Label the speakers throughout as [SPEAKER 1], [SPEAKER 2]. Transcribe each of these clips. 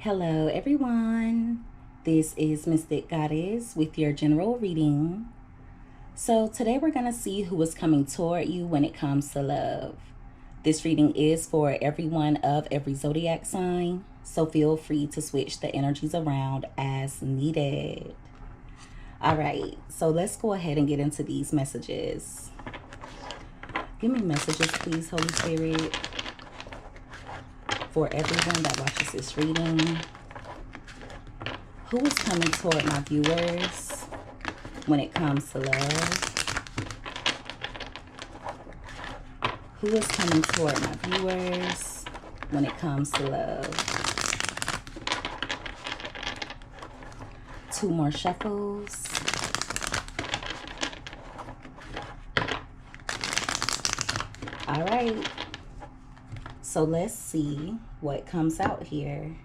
[SPEAKER 1] Hello everyone, this is Mystic Goddess with your general reading. So today we're going to see who is coming toward you when it comes to love. This reading is for everyone of every zodiac sign, so feel free to switch the energies around as needed. Alright, so let's go ahead and get into these messages. Give me messages please, Holy Spirit, for everyone that watches this reading. Who is coming toward my viewers when it comes to love? Who is coming toward my viewers when it comes to love? 2 more shuffles. All right. So let's see what comes out here.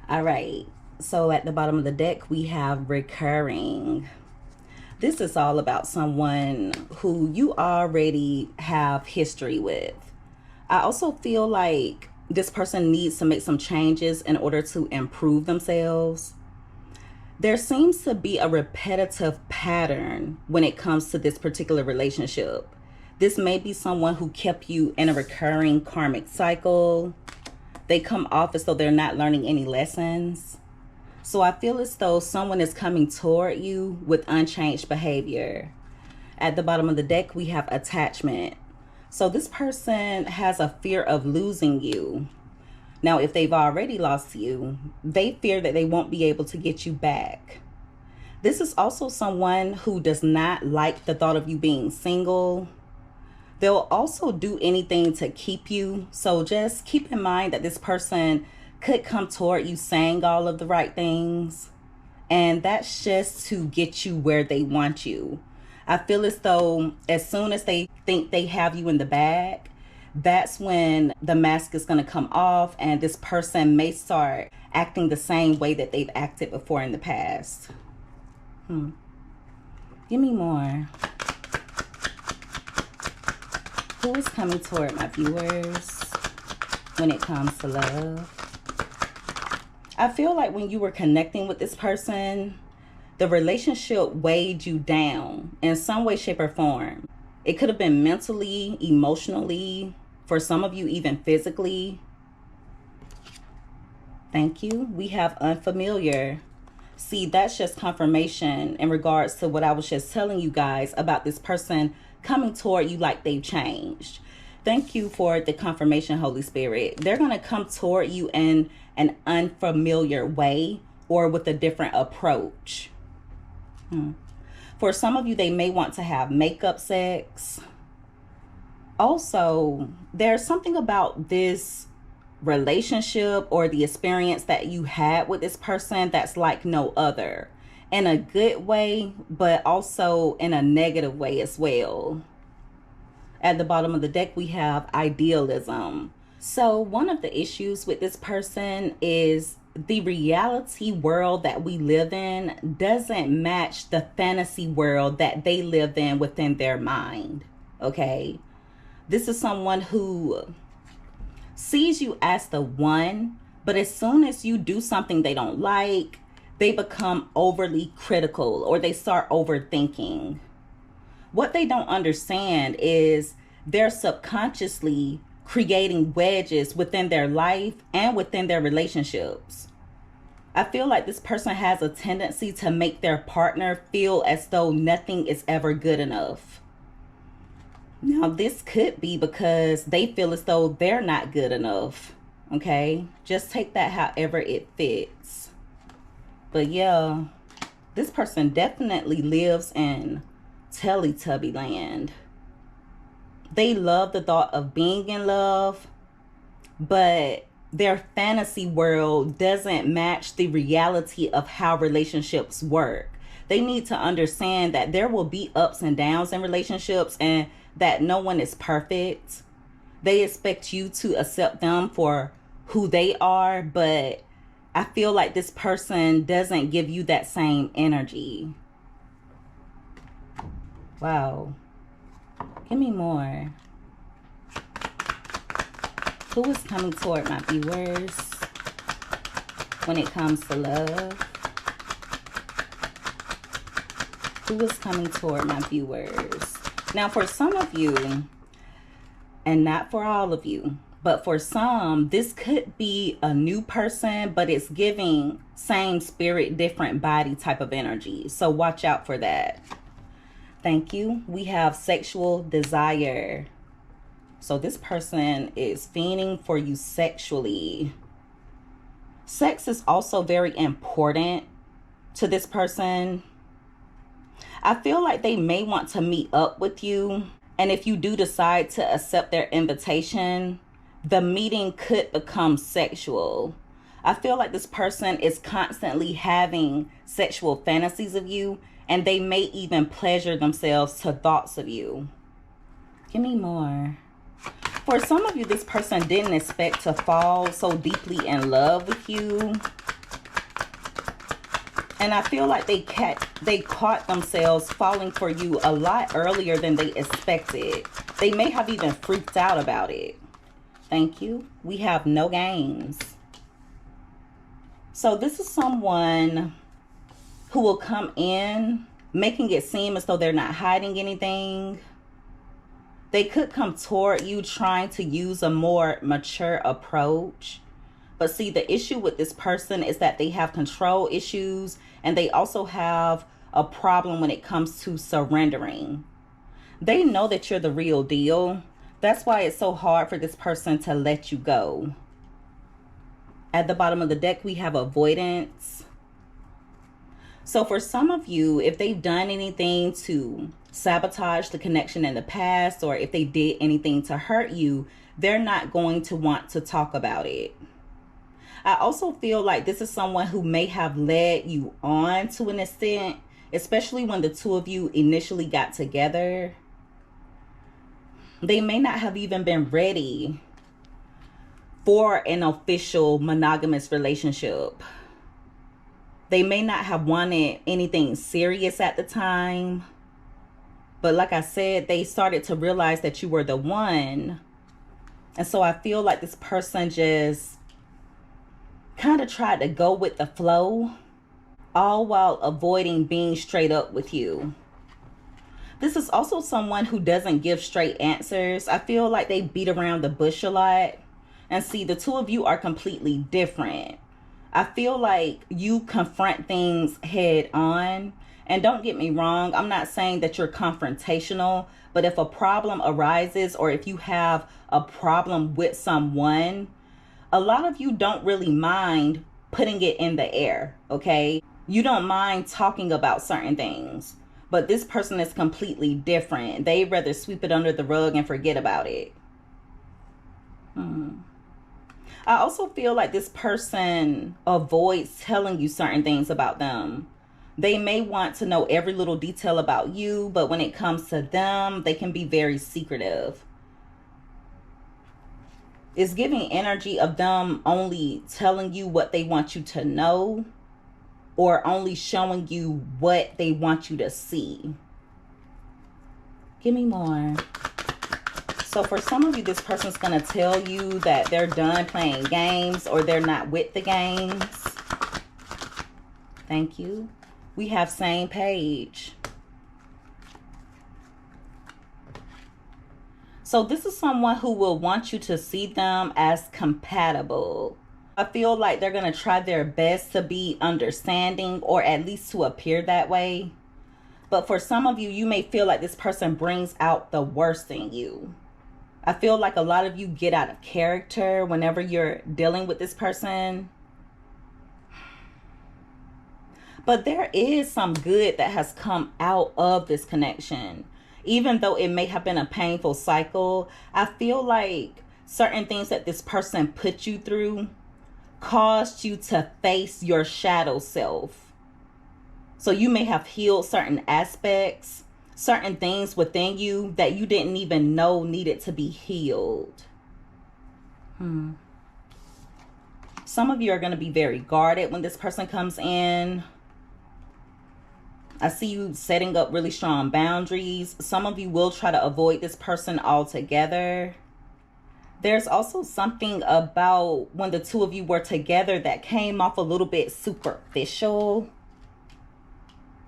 [SPEAKER 1] All right. So at the bottom of the deck, we have recurring. This is all about someone who you already have history with. I also feel like this person needs to make some changes in order to improve themselves. There seems to be a repetitive pattern when it comes to this particular relationship. This may be someone who kept you in a recurring karmic cycle. They come off as though they're not learning any lessons. So I feel as though someone is coming toward you with unchanged behavior. At the bottom of the deck, we have attachment. So this person has a fear of losing you. Now, if they've already lost you, they fear that they won't be able to get you back. This is also someone who does not like the thought of you being single. They'll also do anything to keep you. So just keep in mind that this person could come toward you saying all of the right things. And that's just to get you where they want you. I feel as though as soon as they think they have you in the bag, that's when the mask is going to come off and this person may start acting the same way that they've acted before in the past. Give me more. Who is coming toward my viewers when it comes to love? I feel like when you were connecting with this person, the relationship weighed you down in some way, shape, or form. It could have been mentally, emotionally, for some of you even physically. Thank you. We have unfamiliar. See, that's just confirmation in regards to what I was just telling you guys about this person coming toward you like they've changed. Thank you for the confirmation, Holy Spirit. They're going to come toward you in an unfamiliar way or with a different approach. For some of you, they may want to have makeup sex. Also, there's something about this relationship or the experience that you had with this person that's like no other, in a good way, but also in a negative way as well. At the bottom of the deck, we have idealism. So one of the issues with this person is the reality world that we live in doesn't match the fantasy world that they live in within their mind. Okay. This is someone who sees you as the one, but as soon as you do something they don't like, they become overly critical or they start overthinking. What they don't understand is they're subconsciously creating wedges within their life and within their relationships. I feel like this person has a tendency to make their partner feel as though nothing is ever good enough. Now, this could be because they feel as though they're not good enough. Okay? Just take that however it fits. But yeah, this person definitely lives in Teletubby land. They love the thought of being in love, but their fantasy world doesn't match the reality of how relationships work. They need to understand that there will be ups and downs in relationships and that no one is perfect. They expect you to accept them for who they are, but I feel like this person doesn't give you that same energy. Wow. Give me more. Who is coming toward my viewers when it comes to love? Who is coming toward my viewers? Now, for some of you, and not for all of you, but for some, this could be a new person, but it's giving same spirit, different body type of energy. So watch out for that. Thank you. We have sexual desire. So this person is fiending for you sexually. Sex is also very important to this person. I feel like they may want to meet up with you. And if you do decide to accept their invitation, the meeting could become sexual. I feel like this person is constantly having sexual fantasies of you, and they may even pleasure themselves to thoughts of you. Give me more. For some of you, this person didn't expect to fall so deeply in love with you. And I feel like they caught themselves falling for you a lot earlier than they expected. They may have even freaked out about it. Thank you. We have no games. So this is someone who will come in, making it seem as though they're not hiding anything. They could come toward you trying to use a more mature approach. But see, the issue with this person is that they have control issues, and they also have a problem when it comes to surrendering. They know that you're the real deal. That's why it's so hard for this person to let you go. At the bottom of the deck, we have avoidance. So for some of you, if they've done anything to sabotage the connection in the past, or if they did anything to hurt you, they're not going to want to talk about it. I also feel like this is someone who may have led you on to an extent, especially when the two of you initially got together. They may not have even been ready for an official monogamous relationship. They may not have wanted anything serious at the time. But like I said, they started to realize that you were the one. And so I feel like this person just kind of tried to go with the flow, all while avoiding being straight up with you. This is also someone who doesn't give straight answers. I feel like they beat around the bush a lot. And see, the two of you are completely different. I feel like you confront things head on. And don't get me wrong, I'm not saying that you're confrontational, but if a problem arises, or if you have a problem with someone, a lot of you don't really mind putting it in the air, okay? You don't mind talking about certain things, but this person is completely different. They'd rather sweep it under the rug and forget about it. I also feel like this person avoids telling you certain things about them. They may want to know every little detail about you, but when it comes to them, they can be very secretive. It's giving energy of them only telling you what they want you to know, or only showing you what they want you to see. Give me more. So for some of you, this person's going to tell you that they're done playing games, or they're not with the games. Thank you. We have same page. So this is someone who will want you to see them as compatible. I feel like they're going to try their best to be understanding, or at least to appear that way. But for some of you, you may feel like this person brings out the worst in you. I feel like a lot of you get out of character whenever you're dealing with this person. But there is some good that has come out of this connection. Even though it may have been a painful cycle, I feel like certain things that this person put you through caused you to face your shadow self. So you may have healed certain aspects, certain things within you that you didn't even know needed to be healed. Some of you are going to be very guarded when this person comes in. I see you setting up really strong boundaries. Some of you will try to avoid this person altogether. There's also something about when the two of you were together that came off a little bit superficial.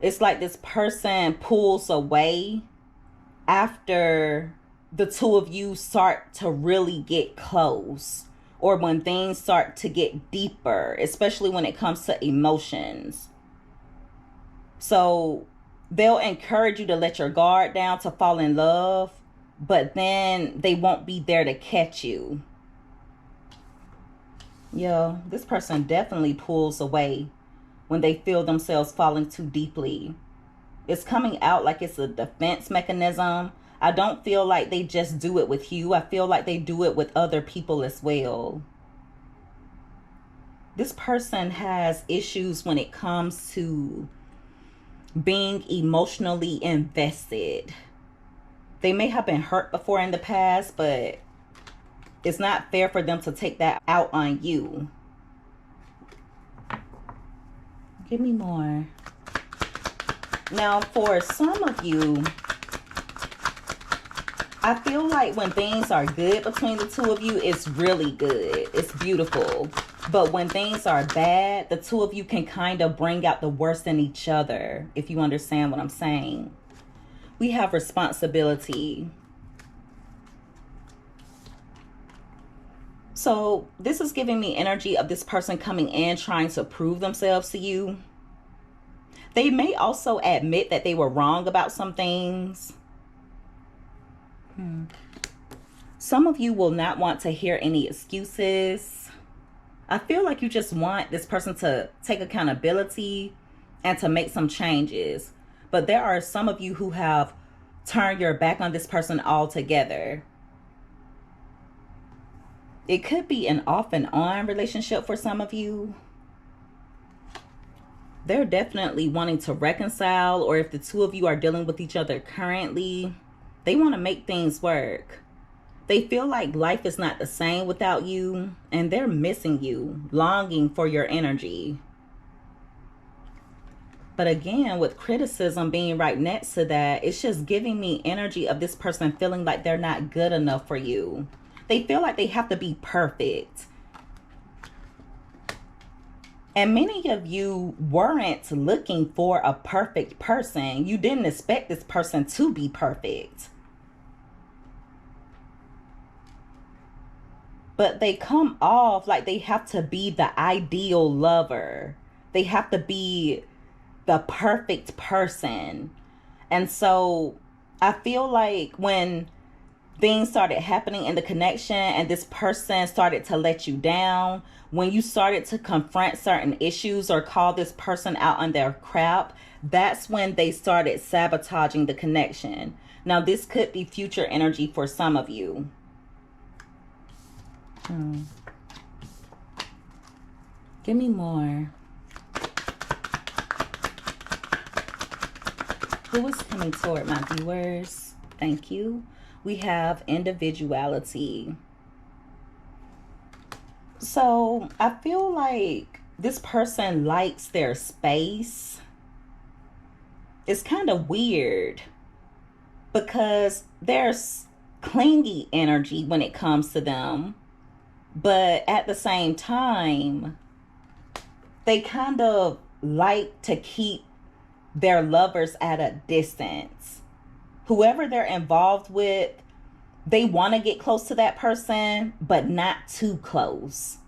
[SPEAKER 1] It's like this person pulls away after the two of you start to really get close, or when things start to get deeper, especially when it comes to emotions. So they'll encourage you to let your guard down, to fall in love, but then they won't be there to catch you. Yeah, this person definitely pulls away when they feel themselves falling too deeply. It's coming out like it's a defense mechanism. I don't feel like they just do it with you. I feel like they do it with other people as well. This person has issues when it comes to being emotionally invested. They may have been hurt before in the past, but it's not fair for them to take that out on you. Give me more. Now, for some of you, I feel like when things are good between the two of you, it's really good. It's beautiful. But when things are bad, the two of you can kind of bring out the worst in each other, if you understand what I'm saying. We have responsibility. So this is giving me energy of this person coming in, trying to prove themselves to you. They may also admit that they were wrong about some things. Some of you will not want to hear any excuses. I feel like you just want this person to take accountability and to make some changes. But there are some of you who have turned your back on this person altogether. It could be an off and on relationship for some of you. They're definitely wanting to reconcile, or if the two of you are dealing with each other currently, they want to make things work. They feel like life is not the same without you, and they're missing you, longing for your energy. But again, with criticism being right next to that, it's just giving me energy of this person feeling like they're not good enough for you. They feel like they have to be perfect. And many of you weren't looking for a perfect person. You didn't expect this person to be perfect. But they come off like they have to be the ideal lover. They have to be the perfect person. And so I feel like when things started happening in the connection and this person started to let you down, when you started to confront certain issues or call this person out on their crap, that's when they started sabotaging the connection. Now, this could be future energy for some of you. Give me more. Who is coming toward my viewers? Thank you. We have individuality. So I feel like this person likes their space. It's kind of weird because there's clingy energy when it comes to them. But at the same time, they kind of like to keep their lovers at a distance. Whoever they're involved with, they want to get close to that person, but not too close.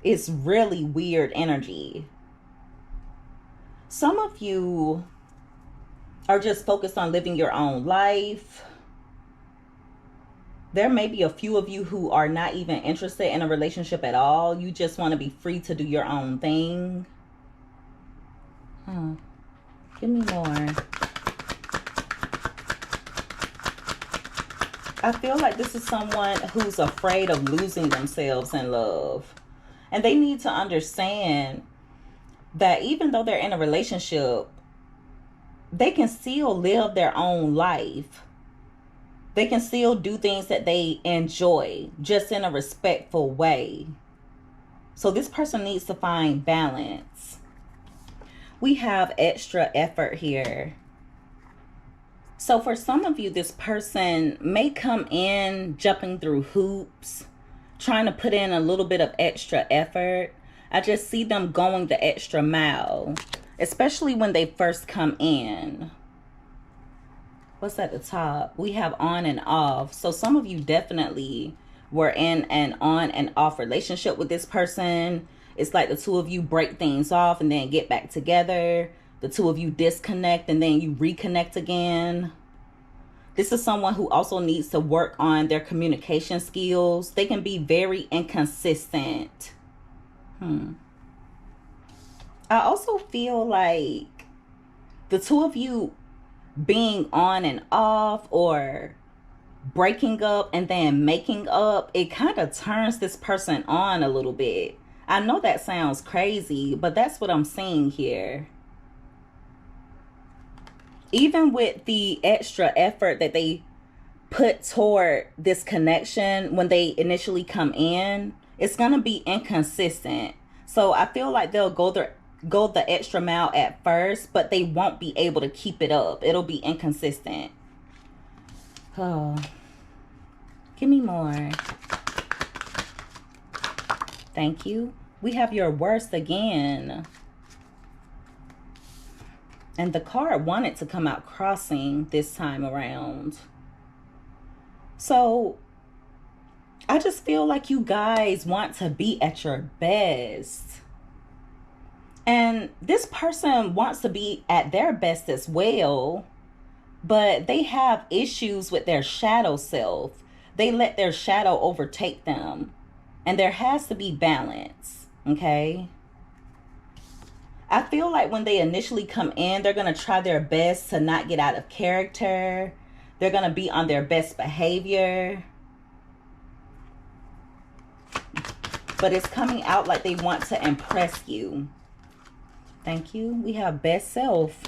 [SPEAKER 1] It's really weird energy. Some of you are just focused on living your own life. There may be a few of you who are not even interested in a relationship at all. You just want to be free to do your own thing. Give me more. I feel like this is someone who's afraid of losing themselves in love. And they need to understand that even though they're in a relationship, they can still live their own life. They can still do things that they enjoy, just in a respectful way. So this person needs to find balance. We have extra effort here. So for some of you, this person may come in jumping through hoops, trying to put in a little bit of extra effort. I just see them going the extra mile, especially when they first come in. What's at the top? We have on and off. So some of you definitely were in an on and off relationship with this person. It's like the two of you break things off and then get back together. The two of you disconnect and then you reconnect again. This is someone who also needs to work on their communication skills. They can be very inconsistent. I also feel like the two of you being on and off or breaking up and then making up, it kind of turns this person on a little bit. I know that sounds crazy, but that's what I'm seeing here. Even with the extra effort that they put toward this connection when they initially come in, it's going to be inconsistent. So I feel like they'll go the extra mile at first, but they won't be able to keep it up. It'll be inconsistent. Oh, give me more. Thank you. We have your worst again. And the card wanted to come out crossing this time around. So I just feel like you guys want to be at your best. And this person wants to be at their best as well. But they have issues with their shadow self. They let their shadow overtake them. And there has to be balance. Okay? I feel like when they initially come in, they're going to try their best to not get out of character. They're going to be on their best behavior. But it's coming out like they want to impress you. Thank you. We have best self.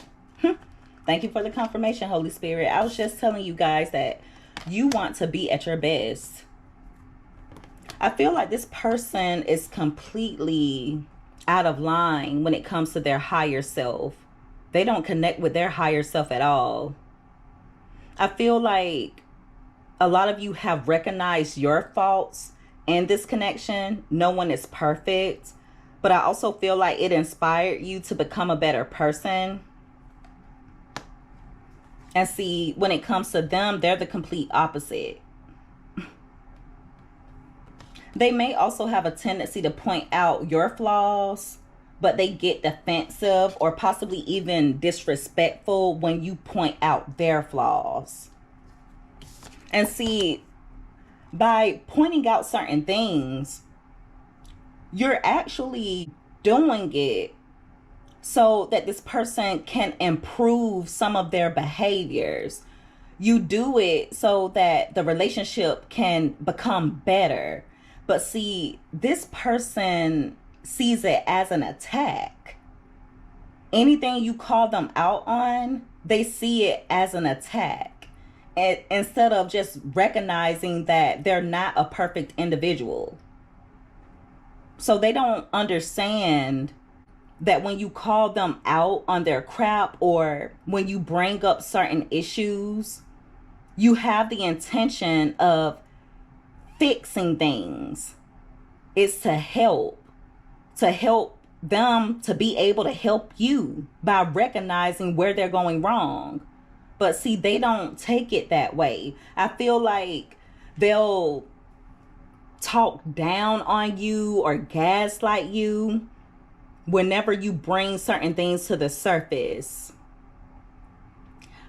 [SPEAKER 1] Thank you for the confirmation, Holy Spirit. I was just telling you guys that you want to be at your best. I feel like this person is completely out of line when it comes to their higher self. They don't connect with their higher self at all. I feel like a lot of you have recognized your faults in this connection. No one is perfect, but I also feel like it inspired you to become a better person. And see, when it comes to them, they're the complete opposite. They may also have a tendency to point out your flaws, but they get defensive or possibly even disrespectful when you point out their flaws. And see, by pointing out certain things, you're actually doing it so that this person can improve some of their behaviors. You do it so that the relationship can become better. But see, this person sees it as an attack. Anything you call them out on, they see it as an attack. And instead of just recognizing that they're not a perfect individual. So they don't understand that when you call them out on their crap or when you bring up certain issues, you have the intention of fixing things. It's to help them to be able to help you by recognizing where they're going wrong. But see, they don't take it that way. I feel like they'll talk down on you or gaslight you whenever you bring certain things to the surface.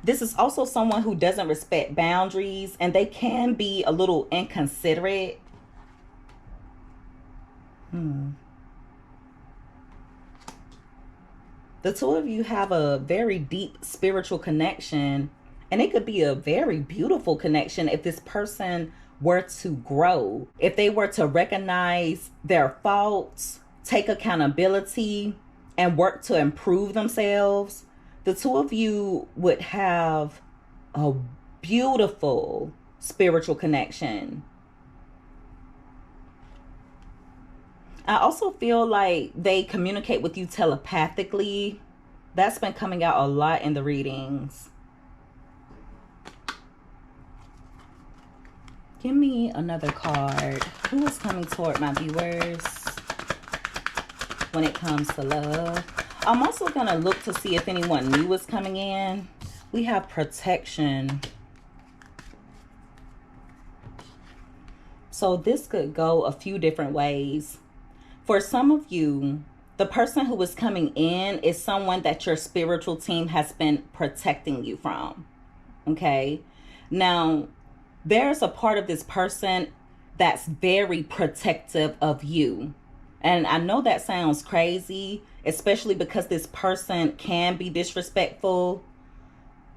[SPEAKER 1] This is also someone who doesn't respect boundaries, and they can be a little inconsiderate. The two of you have a very deep spiritual connection, and it could be a very beautiful connection if this person were to grow. If they were to recognize their faults, take accountability, and work to improve themselves, the two of you would have a beautiful spiritual connection. I also feel like they communicate with you telepathically. That's been coming out a lot in the readings. Give me another card. Who is coming toward my viewers when it comes to love? I'm also going to look to see if anyone new is coming in. We have protection. So this could go a few different ways. For some of you, the person who is coming in is someone that your spiritual team has been protecting you from. Okay? Now, there's a part of this person that's very protective of you. And I know that sounds crazy, especially because this person can be disrespectful,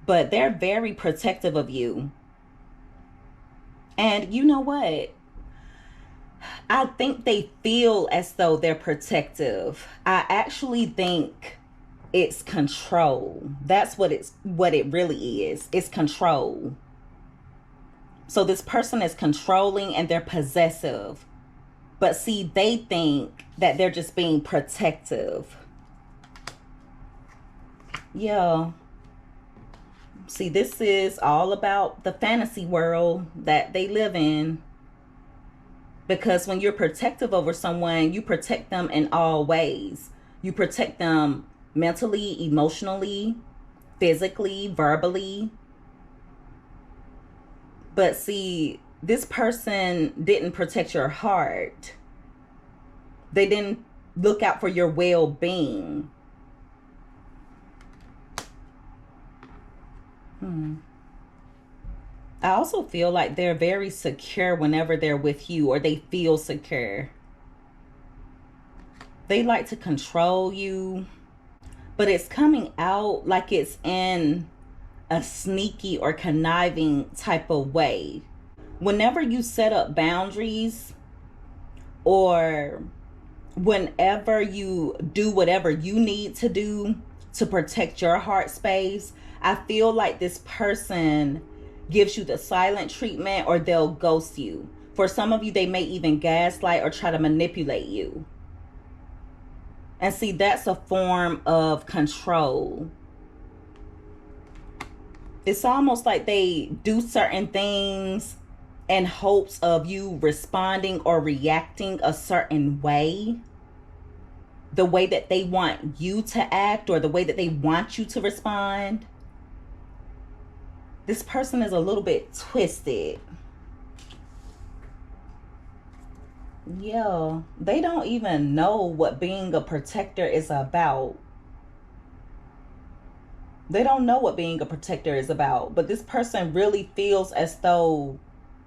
[SPEAKER 1] but they're very protective of you. And you know what? I think they feel as though they're protective. I actually think it's control. That's what it really is. It's control. So this person is controlling and they're possessive. But see, they think that they're just being protective. Yeah. See, this is all about the fantasy world that they live in. Because when you're protective over someone, you protect them in all ways. You protect them mentally, emotionally, physically, verbally. But see, this person didn't protect your heart. They didn't look out for your well-being. I also feel like they're very secure whenever they're with you, or they feel secure. They like to control you, but it's coming out like it's in a sneaky or conniving type of way. Whenever you set up boundaries, or whenever you do whatever you need to do to protect your heart space, I feel like this person gives you the silent treatment, or they'll ghost you. For some of you, they may even gaslight or try to manipulate you. And see, that's a form of control. It's almost like they do certain things in hopes of you responding or reacting a certain way. The way that they want you to act, or the way that they want you to respond. This person is a little bit twisted. Yeah, they don't even know what being a protector is about. They don't know what being a protector is about, but this person really feels as though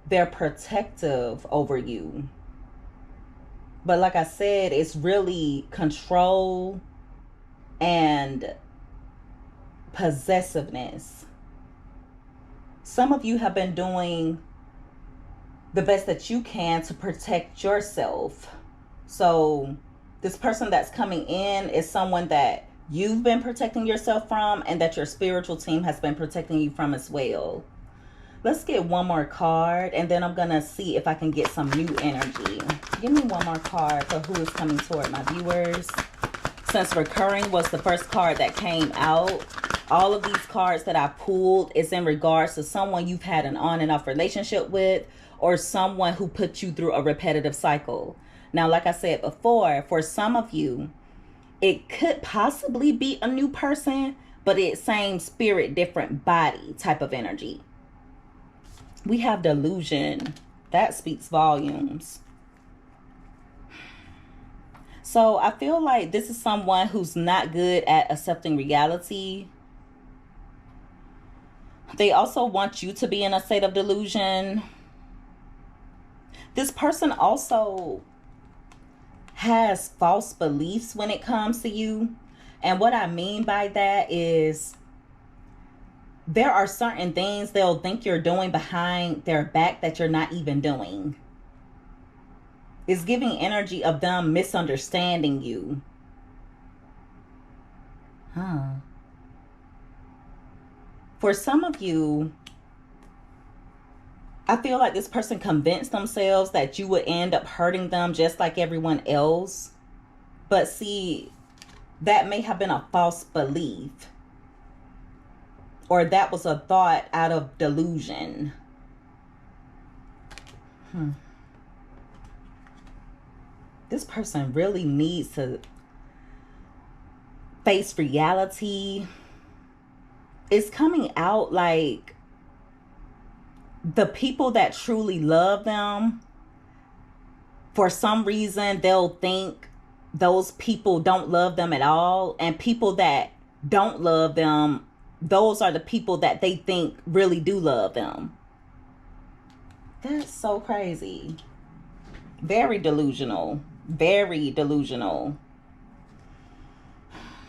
[SPEAKER 1] they're protective over you. But like I said, it's really control and possessiveness. Some of you have been doing the best that you can to protect yourself. So this person that's coming in is someone that you've been protecting yourself from, and that your spiritual team has been protecting you from as well. Let's get one more card, and then I'm going to see if I can get some new energy. Give me one more card for who is coming toward my viewers. Since recurring was the first card that came out, all of these cards that I pulled is in regards to someone you've had an on and off relationship with, or someone who put you through a repetitive cycle. Now, like I said before, for some of you, it could possibly be a new person, but it's same spirit, different body type of energy. We have delusion. That speaks volumes. So I feel like this is someone who's not good at accepting reality. They also want you to be in a state of delusion. This person also has false beliefs when it comes to you. And what I mean by that is there are certain things they'll think you're doing behind their back that you're not even doing. It's giving energy of them misunderstanding you. For some of you, I feel like this person convinced themselves that you would end up hurting them just like everyone else. But see, that may have been a false belief. Or that was a thought out of delusion. This person really needs to face reality. It's coming out like the people that truly love them, for some reason, they'll think those people don't love them at all. And people that don't love them, those are the people that they think really do love them. That's so crazy. Very delusional. Very delusional.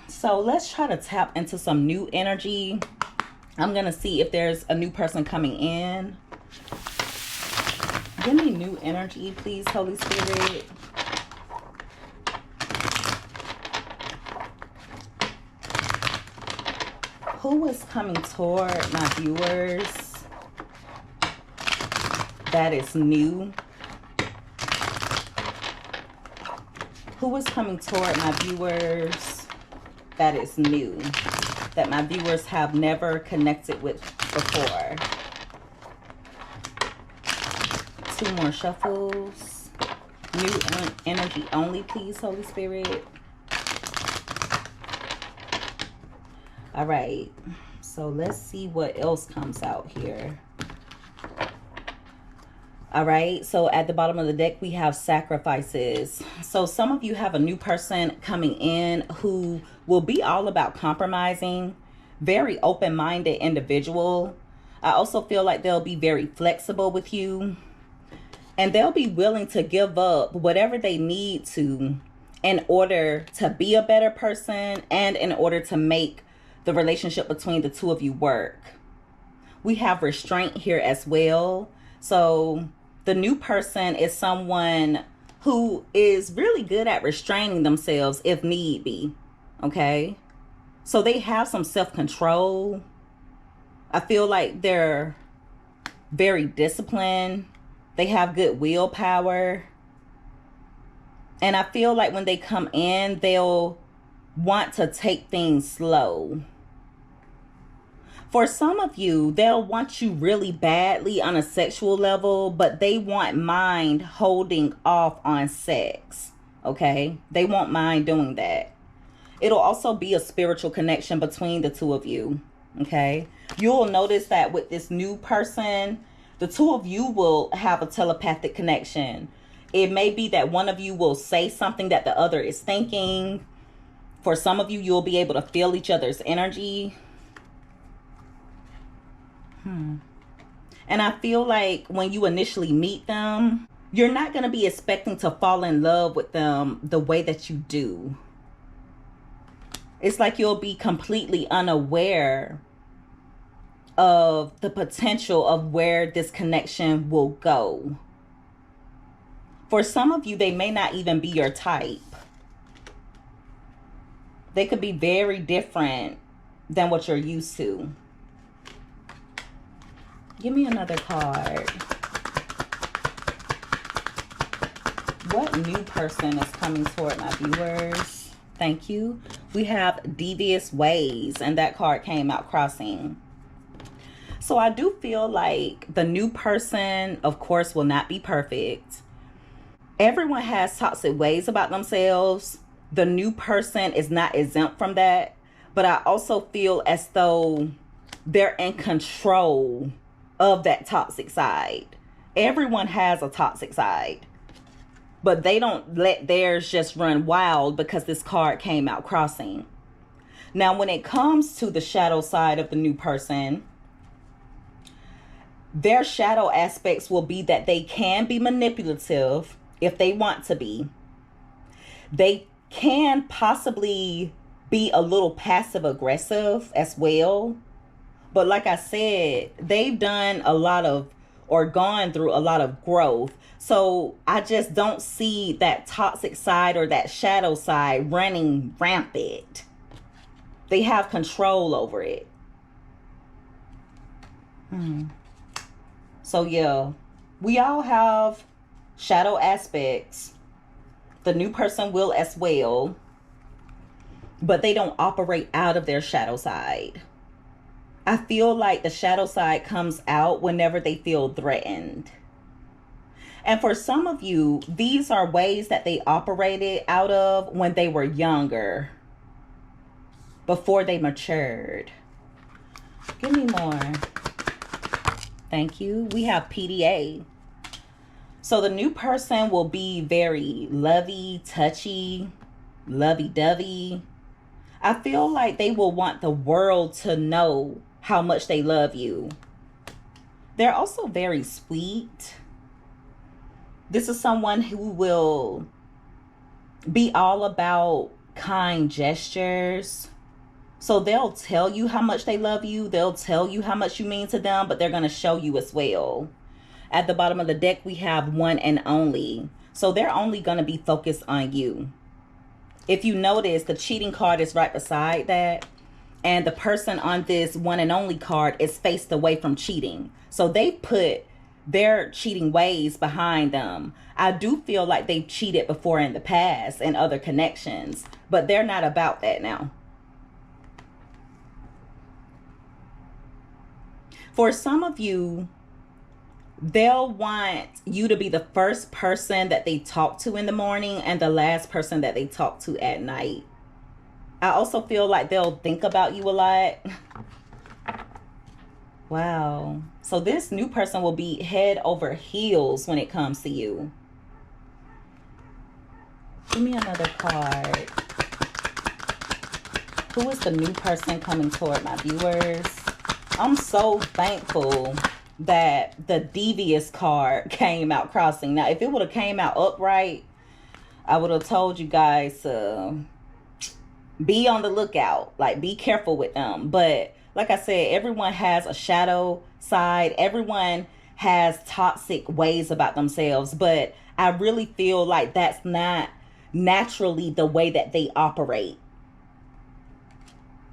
[SPEAKER 1] So let's try to tap into some new energy. I'm going to see if there's a new person coming in. Give me new energy, please, Holy Spirit. Who is coming toward my viewers that is new? Who is coming toward my viewers that is new, that my viewers have never connected with before? 2 more shuffles. New energy only, please, Holy Spirit. All right, so let's see what else comes out here. All right, so at the bottom of the deck, we have sacrifices. So some of you have a new person coming in who will be all about compromising. Very open-minded individual. I also feel like they'll be very flexible with you. And they'll be willing to give up whatever they need to in order to be a better person and in order to make the relationship between the two of you work. We have restraint here as well. So the new person is someone who is really good at restraining themselves if need be. Okay? So they have some self-control. I feel like they're very disciplined. They have good willpower. And I feel like when they come in, they'll want to take things slow. For some of you, they'll want you really badly on a sexual level, but they want mind holding off on sex. Okay? They won't mind doing that. It'll also be a spiritual connection between the two of you. Okay? You'll notice that with this new person, the two of you will have a telepathic connection. It may be that one of you will say something that the other is thinking. For some of you, you'll be able to feel each other's energy. And I feel like when you initially meet them, you're not going to be expecting to fall in love with them the way that you do. It's like you'll be completely unaware of the potential of where this connection will go. For some of you, they may not even be your type. They could be very different than what you're used to. Give me another card. What new person is coming toward my viewers? Thank you. We have devious ways, and that card came out crossing. So I do feel like the new person, of course, will not be perfect. Everyone has toxic ways about themselves. The new person is not exempt from that. But I also feel as though they're in control of that toxic side. Everyone has a toxic side. But they don't let theirs just run wild because this card came out crossing. Now, when it comes to the shadow side of the new person, their shadow aspects will be that they can be manipulative if they want to be. They can possibly be a little passive aggressive as well. But like I said, they've done a lot of, or gone through a lot of growth. So I just don't see that toxic side or that shadow side running rampant. They have control over it. So yeah, we all have shadow aspects. The new person will as well. But they don't operate out of their shadow side. I feel like the shadow side comes out whenever they feel threatened. And for some of you, these are ways that they operated out of when they were younger, before they matured. Give me more. Thank you. We have PDA. So the new person will be very lovey, touchy, lovey-dovey. I feel like they will want the world to know how much they love you. They're also very sweet. This is someone who will be all about kind gestures. So they'll tell you how much they love you. They'll tell you how much you mean to them, but they're going to show you as well. At the bottom of the deck, we have one and only. So they're only going to be focused on you. If you notice, the cheating card is right beside that. And the person on this one and only card is faced away from cheating. So they put their cheating ways behind them. I do feel like they've cheated before in the past and other connections, but they're not about that now. For some of you, they'll want you to be the first person that they talk to in the morning and the last person that they talk to at night. I also feel like they'll think about you a lot. Wow. So this new person will be head over heels when it comes to you. Give me another card. Who is the new person coming toward my viewers? I'm so thankful that the devious card came out crossing. Now, if it would have came out upright, I would have told you guys be on the lookout. Like, be careful with them. But like I said, everyone has a shadow side. Everyone has toxic ways about themselves. But I really feel like that's not naturally the way that they operate.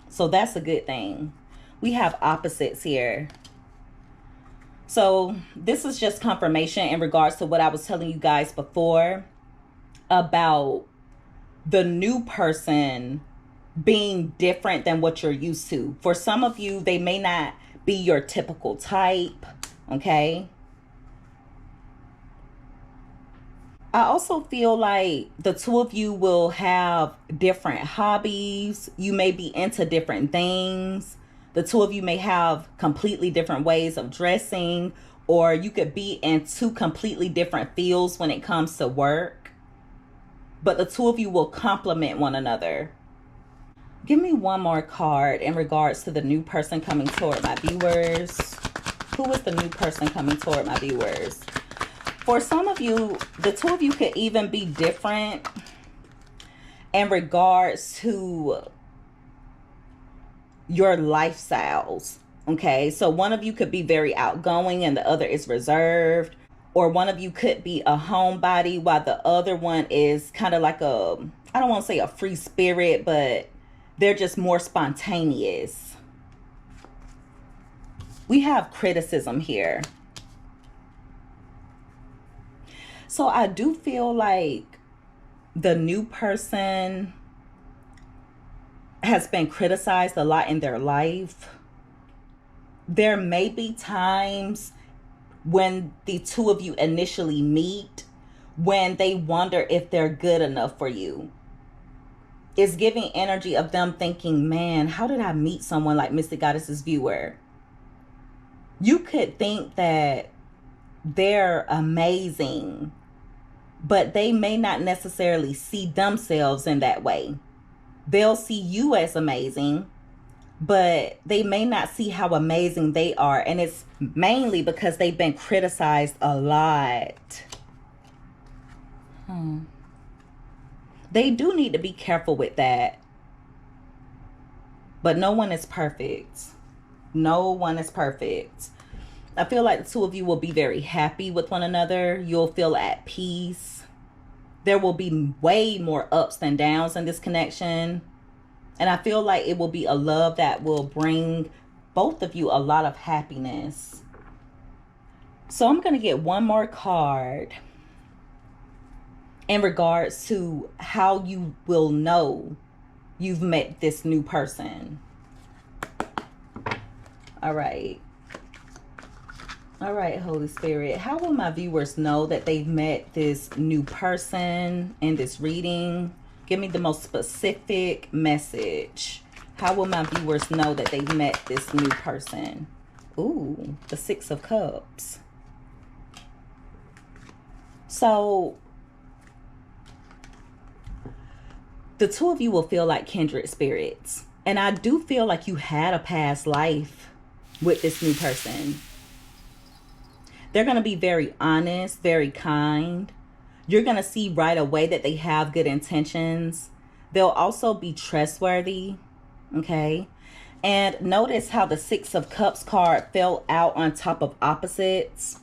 [SPEAKER 1] So that's a good thing. We have opposites here. So this is just confirmation in regards to what I was telling you guys before about the new person being different than what you're used to. For some of you, they may not be your typical type, okay? I also feel like the two of you will have different hobbies. You may be into different things. The two of you may have completely different ways of dressing, or you could be in two completely different fields when it comes to work. But the two of you will complement one another. Give me one more card in regards to the new person coming toward my viewers. Who is the new person coming toward my viewers? For some of you, the two of you could even be different in regards to your lifestyles. Okay, so one of you could be very outgoing and the other is reserved, or one of you could be a homebody while the other one is kind of like a, I don't want to say a free spirit, but they're just more spontaneous. We have criticism here. So I do feel like the new person has been criticized a lot in their life. There may be times when the two of you initially meet when they wonder if they're good enough for you. It's giving energy of them thinking, man, how did I meet someone like Mystic Goddess's viewer? You could think that they're amazing, but they may not necessarily see themselves in that way. They'll see you as amazing, but they may not see how amazing they are. And it's mainly because they've been criticized a lot. They do need to be careful with that. But no one is perfect. No one is perfect. I feel like the two of you will be very happy with one another. You'll feel at peace. There will be way more ups than downs in this connection. And I feel like it will be a love that will bring both of you a lot of happiness. So I'm going to get one more card in regards to how you will know you've met this new person. All right. All right, Holy Spirit, how will my viewers know that they've met this new person in this reading? Give me the most specific message. How will my viewers know that they've met this new person? Ooh, the Six of Cups. So the two of you will feel like kindred spirits. And I do feel like you had a past life with this new person. They're going to be very honest, very kind. You're going to see right away that they have good intentions. They'll also be trustworthy. Okay. And notice how the Six of Cups card fell out on top of opposites.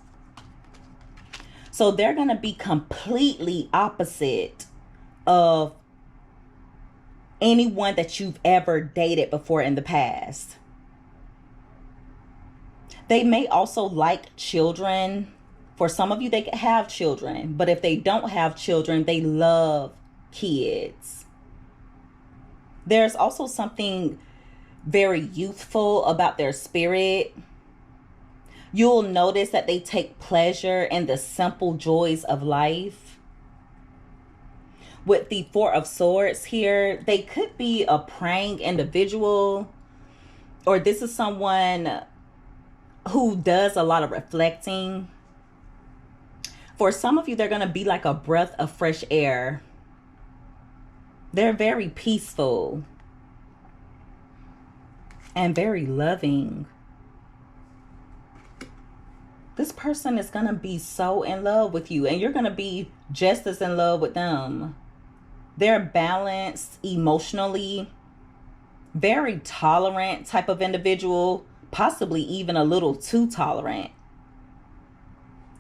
[SPEAKER 1] So they're going to be completely opposite of anyone that you've ever dated before in the past. They may also like children. For some of you, they could have children. But if they don't have children, they love kids. There's also something very youthful about their spirit. You'll notice that they take pleasure in the simple joys of life. With the Four of Swords here, they could be a praying individual, or this is someone who does a lot of reflecting. For some of you, they're going to be like a breath of fresh air. They're very peaceful and very loving. This person is going to be so in love with you, and you're going to be just as in love with them. They're balanced emotionally, very tolerant type of individual, possibly even a little too tolerant.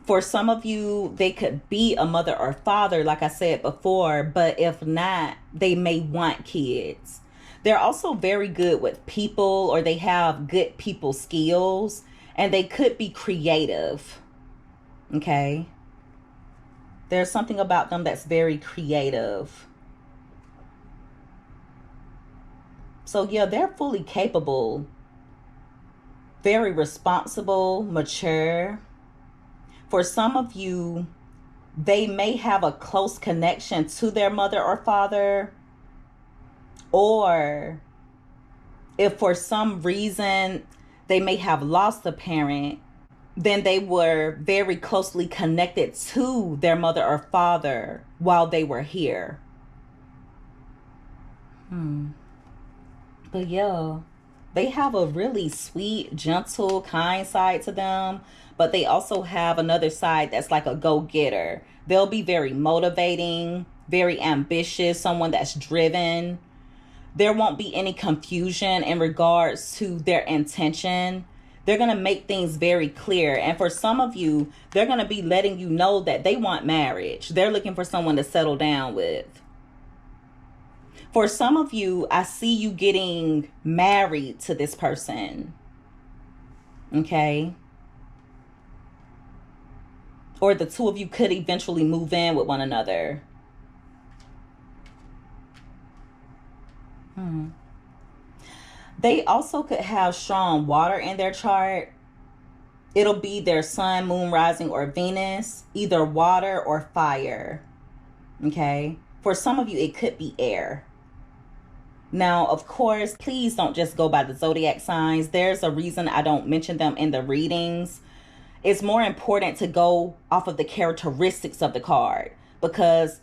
[SPEAKER 1] For some of you, they could be a mother or father, like I said before, but if not, they may want kids. They're also very good with people, or they have good people skills, and they could be creative. Okay? There's something about them that's very creative. So yeah, they're fully capable, very responsible, mature. For some of you, they may have a close connection to their mother or father. Or if for some reason they may have lost a parent, then they were very closely connected to their mother or father while they were here. But yeah, they have a really sweet, gentle, kind side to them. But they also have another side that's like a go-getter. They'll be very motivating, very ambitious, someone that's driven. There won't be any confusion in regards to their intention. They're going to make things very clear. And for some of you, they're going to be letting you know that they want marriage. They're looking for someone to settle down with. For some of you, I see you getting married to this person. Okay? Or the two of you could eventually move in with one another. They also could have strong water in their chart. It'll be their sun, moon, rising, or Venus. Either water or fire. Okay? For some of you, it could be air. Now, of course, please don't just go by the zodiac signs. There's a reason I don't mention them in the readings. It's more important to go off of the characteristics of the card, because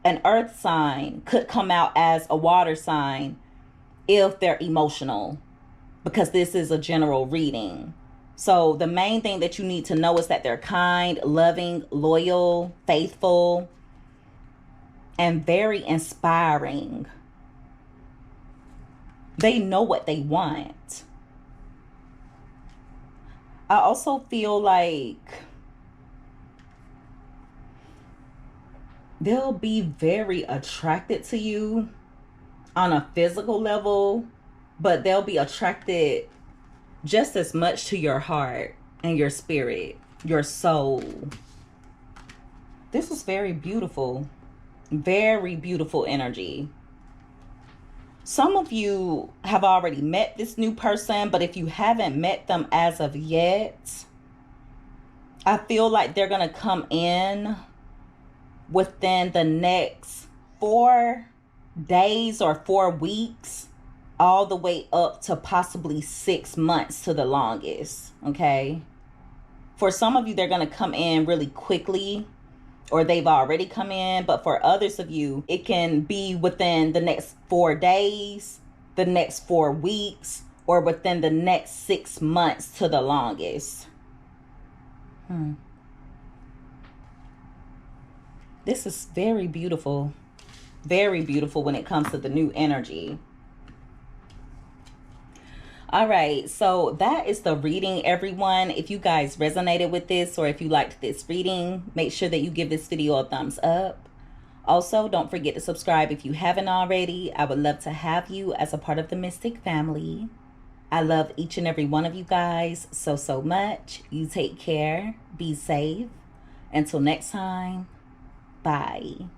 [SPEAKER 1] an earth sign could come out as a water sign if they're emotional, because this is a general reading. So the main thing that you need to know is that they're kind, loving, loyal, faithful, and very inspiring. They know what they want. I also feel like they'll be very attracted to you on a physical level, but they'll be attracted just as much to your heart and your spirit, your soul. This is very beautiful. Very beautiful energy. Some of you have already met this new person, but if you haven't met them as of yet, I feel like they're going to come in within the next 4 days or 4 weeks, all the way up to possibly 6 months to the longest. Okay. For some of you, they're going to come in really quickly, or they've already come in. But for others of you, it can be within the next 4 days, the next 4 weeks, or within the next 6 months to the longest. This is very beautiful. Very beautiful when it comes to the new energy. All right, so that is the reading, everyone. If you guys resonated with this, or if you liked this reading, make sure that you give this video a thumbs up. Also, don't forget to subscribe if you haven't already. I would love to have you as a part of the Mystic family. I love each and every one of you guys so, so much. You take care. Be safe. Until next time, bye.